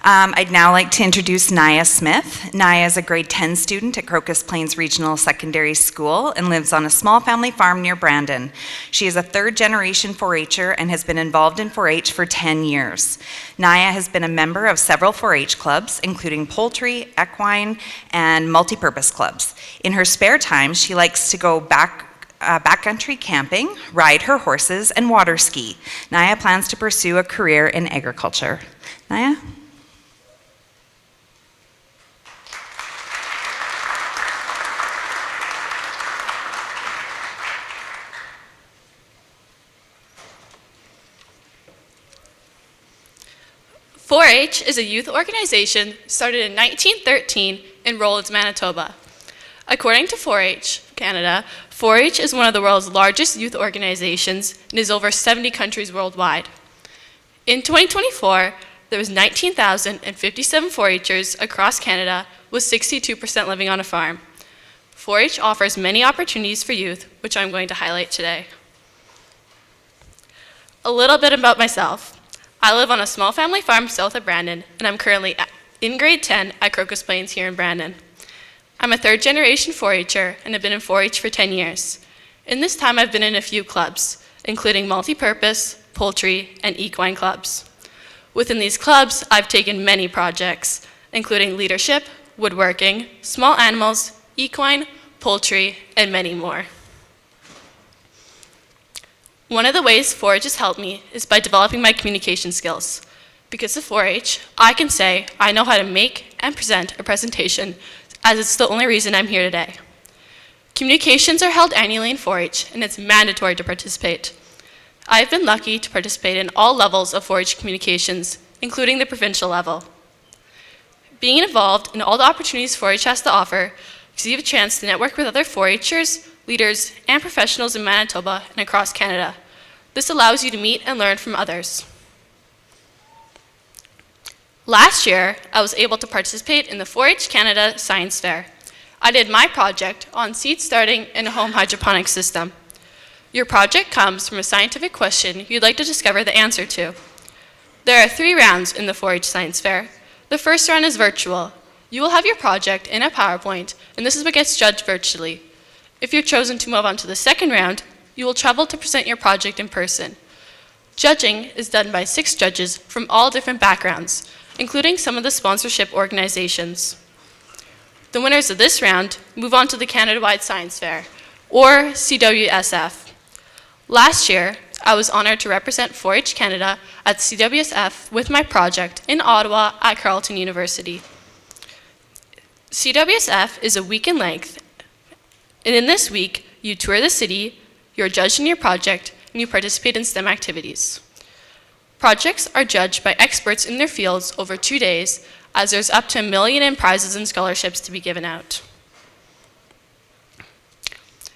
I'd now like to introduce Naya Smith. Naya is a grade 10 student at Crocus Plains Regional Secondary School and lives on a small family farm near Brandon. She is a third-generation 4-H'er and has been involved in 4-H for 10 years. Naya has been a member of several 4-H clubs, including poultry, equine, and multi-purpose clubs. In her spare time, she likes to go backcountry camping, ride her horses, and water ski. Naya plans to pursue a career in agriculture. Naya? 4-H is a youth organization started in 1913 in Rollins, Manitoba. According to 4-H Canada, 4-H is one of the world's largest youth organizations and is over 70 countries worldwide. In 2024, there was 19,057 4-H'ers across Canada, with 62% living on a farm. 4-H offers many opportunities for youth, which I'm going to highlight today. A little bit about myself. I live on a small family farm south of Brandon, and I'm currently in grade 10 at Crocus Plains here in Brandon. I'm a third-generation 4-H'er and have been in 4-H for 10 years. In this time, I've been in a few clubs, including multi-purpose, poultry, and equine clubs. Within these clubs, I've taken many projects, including leadership, woodworking, small animals, equine, poultry, and many more. One of the ways 4-H has helped me is by developing my communication skills. Because of 4-H, I can say I know how to make and present a presentation, as it's the only reason I'm here today. Communications are held annually in 4-H, and it's mandatory to participate. I've been lucky to participate in all levels of 4-H communications, including the provincial level. Being involved in all the opportunities 4-H has to offer gives you a chance to network with other 4-H'ers, leaders, and professionals in Manitoba and across Canada. This allows you to meet and learn from others. Last year, I was able to participate in the 4-H Canada Science Fair. I did my project on seed starting in a home hydroponic system. Your project comes from a scientific question you'd like to discover the answer to. There are 3 rounds in the 4-H Science Fair. The first round is virtual. You will have your project in a PowerPoint, and this is what gets judged virtually. If you're chosen to move on to the second round, you will travel to present your project in person. Judging is done by 6 judges from all different backgrounds, including some of the sponsorship organizations. The winners of this round move on to the Canada-wide Science Fair, or CWSF. Last year, I was honored to represent 4-H Canada at CWSF with my project in Ottawa at Carleton University. CWSF is a week in length, and in this week, you tour the city, you're judged in your project, and you participate in STEM activities. Projects are judged by experts in their fields over 2 days, as there's up to $1 million in prizes and scholarships to be given out.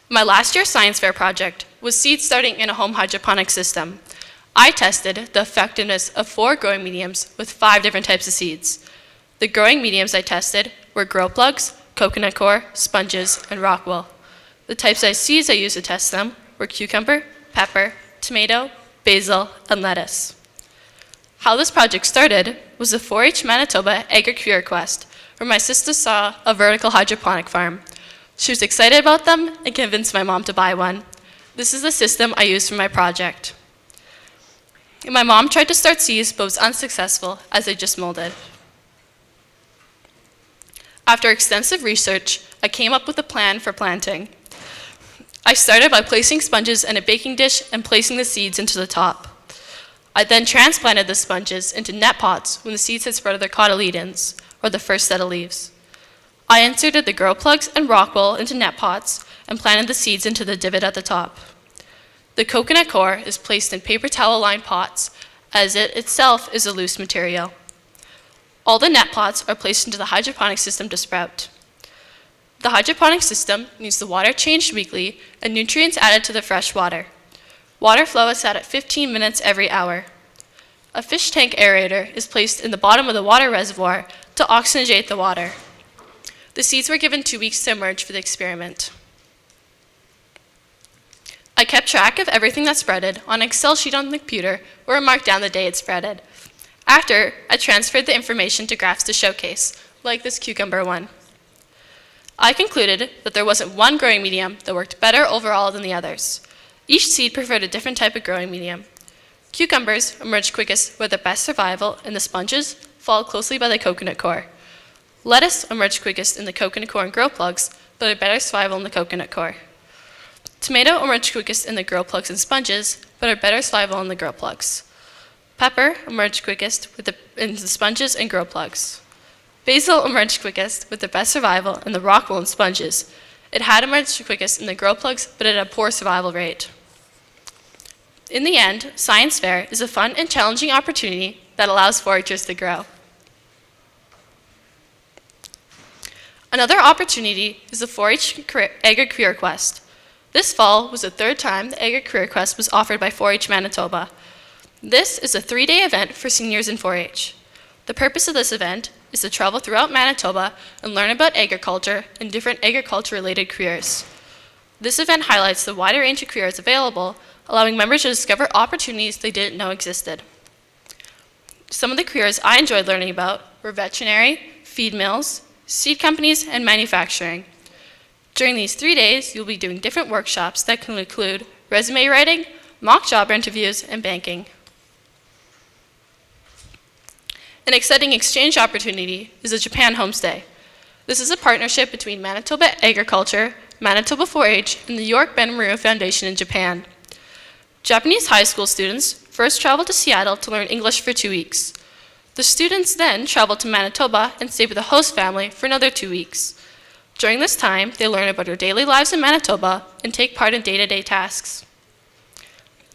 My last year's science fair project was seed starting in a home hydroponic system. I tested the effectiveness of 4 growing mediums with 5 different types of seeds. The growing mediums I tested were grow plugs, coconut coir, sponges, and rockwool. The types of seeds I used to test them were cucumber, pepper, tomato, basil, and lettuce. How this project started was the 4-H Manitoba Agri-Career Quest, where my sister saw a vertical hydroponic farm. She was excited about them and convinced my mom to buy one. This is the system I used for my project. And my mom tried to start seeds, but was unsuccessful as they just molded. After extensive research, I came up with a plan for planting. I started by placing sponges in a baking dish and placing the seeds into the top. I then transplanted the sponges into net pots when the seeds had spread their cotyledons, or the first set of leaves. I inserted the grow plugs and rockwool into net pots and planted the seeds into the divot at the top. The coconut coir is placed in paper towel-lined pots, as it itself is a loose material. All the net pots are placed into the hydroponic system to sprout. The hydroponic system needs the water changed weekly and nutrients added to the fresh water. Water flow is set at 15 minutes every hour. A fish tank aerator is placed in the bottom of the water reservoir to oxygenate the water. The seeds were given 2 weeks to emerge for the experiment. I kept track of everything that spreaded on an Excel sheet on the computer where I marked down the day it spreaded. After, I transferred the information to graphs to showcase, like this cucumber one. I concluded that there wasn't one growing medium that worked better overall than the others. Each seed preferred a different type of growing medium. Cucumbers emerged quickest with the best survival in the sponges, followed closely by the coconut core. Lettuce emerged quickest in the coconut core and grow plugs, but had better survival in the coconut core. Tomato emerged quickest in the grow plugs and sponges, but had better survival in the grow plugs. Pepper emerged quickest in the sponges and grow plugs. Basil emerged quickest with the best survival in the rockwool and sponges. It had emerged quickest in the grow plugs, but it had a poor survival rate. In the end, Science Fair is a fun and challenging opportunity that allows foragers to grow. Another opportunity is the 4-H Agri Career Quest. This fall was the third time the Agri Career Quest was offered by 4-H Manitoba. This is a 3-day event for seniors in 4-H. The purpose of this event is to travel throughout Manitoba and learn about agriculture and different agriculture-related careers. This event highlights the wider range of careers available, allowing members to discover opportunities they didn't know existed. Some of the careers I enjoyed learning about were veterinary, feed mills, seed companies, and manufacturing. During these 3 days, you'll be doing different workshops that can include resume writing, mock job interviews, and banking. An exciting exchange opportunity is the Japan Homestay. This is a partnership between Manitoba Agriculture, Manitoba 4-H, and the York Ben-Maru Foundation in Japan. Japanese high school students first travel to Seattle to learn English for 2 weeks. The students then travel to Manitoba and stay with the host family for another 2 weeks. During this time, they learn about their daily lives in Manitoba and take part in day-to-day tasks.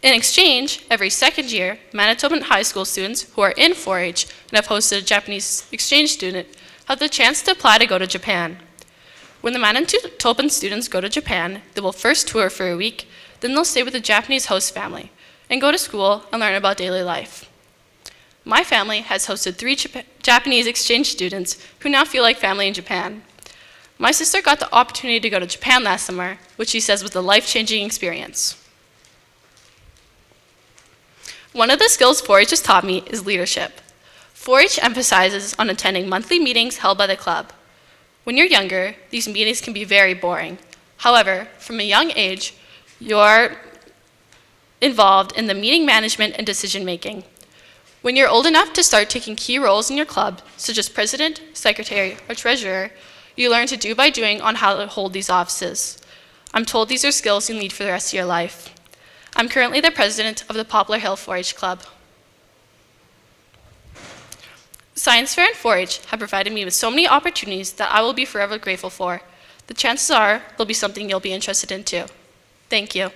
In exchange, every second year, Manitoban high school students who are in 4-H and have hosted a Japanese exchange student have the chance to apply to go to Japan. When the Manitoban students go to Japan, they will first tour for a week, then they'll stay with the Japanese host family and go to school and learn about daily life. My family has hosted 3 Japanese exchange students who now feel like family in Japan. My sister got the opportunity to go to Japan last summer, which she says was a life-changing experience. One of the skills 4-H has taught me is leadership. 4-H emphasizes on attending monthly meetings held by the club. When you're younger, these meetings can be very boring. However, from a young age, you're involved in the meeting management and decision making. When you're old enough to start taking key roles in your club, such as president, secretary, or treasurer, you learn to do by doing on how to hold these offices. I'm told these are skills you'll need for the rest of your life. I'm currently the president of the Poplar Hill 4-H Club. Science Fair and 4-H have provided me with so many opportunities that I will be forever grateful for. The chances are there'll be something you'll be interested in too. Thank you.